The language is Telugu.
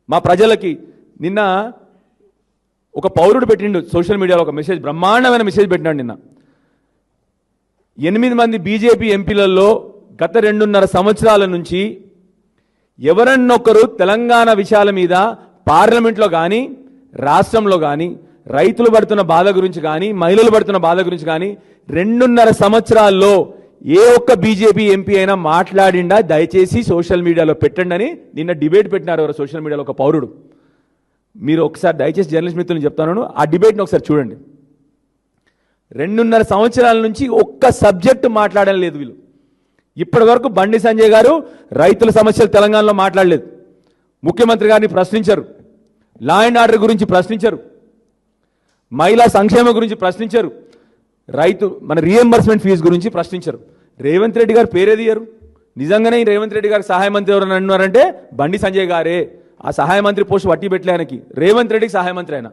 మా ప్రజలకి నిన్న ఒక పౌరుడు పెట్టిండు సోషల్ మీడియాలో ఒక మెసేజ్, బ్రహ్మాండమైన మెసేజ్ పెట్టినాడు నిన్న. 8 మంది బీజేపీ ఎంపీలలో గత 2.5 సంవత్సరాల నుంచి ఎవరన్నొక్కరు తెలంగాణ విషయాల మీద పార్లమెంట్లో కానీ రాష్ట్రంలో కానీ రైతులు పడుతున్న బాధ గురించి కానీ మహిళలు పడుతున్న బాధ గురించి కానీ 2.5 సంవత్సరాల్లో ఏ ఒక్క బీజేపీ ఎంపీ అయినా మాట్లాడిండా? దయచేసి సోషల్ మీడియాలో పెట్టండి అని నిన్న డిబేట్ పెట్టినారు ఎవరు సోషల్ మీడియాలో ఒక పౌరుడు. మీరు ఒకసారి దయచేసి జర్నలిస్ట్ మిత్రులను చెప్తాను, ఆ డిబేట్ని ఒకసారి చూడండి. 2.5 సంవత్సరాల నుంచి ఒక్క సబ్జెక్టు మాట్లాడడం లేదు వీళ్ళు. ఇప్పటి వరకు బండి సంజయ్ గారు రైతుల సమస్యలు తెలంగాణలో మాట్లాడలేదు, ముఖ్యమంత్రి గారిని ప్రశ్నించరు, లా అండ్ ఆర్డర్ గురించి ప్రశ్నించరు, మహిళా సంక్షేమం గురించి ప్రశ్నించరు, మన రీఎంబర్స్మెంట్ ఫీజు గురించి ప్రశ్నించరు. రేవంత్ రెడ్డి గారు పేరేదియ్యరు. నిజంగానే రేవంత్ రెడ్డి గారికి సహాయ మంత్రి ఎవరైనా అన్నారంటే బండి సంజయ్ గారే. ఆ సహాయ మంత్రి పోస్ట్ వట్టి పెట్టలే ఆయనకి, రేవంత్ రెడ్డికి సహాయ మంత్రి అయినా.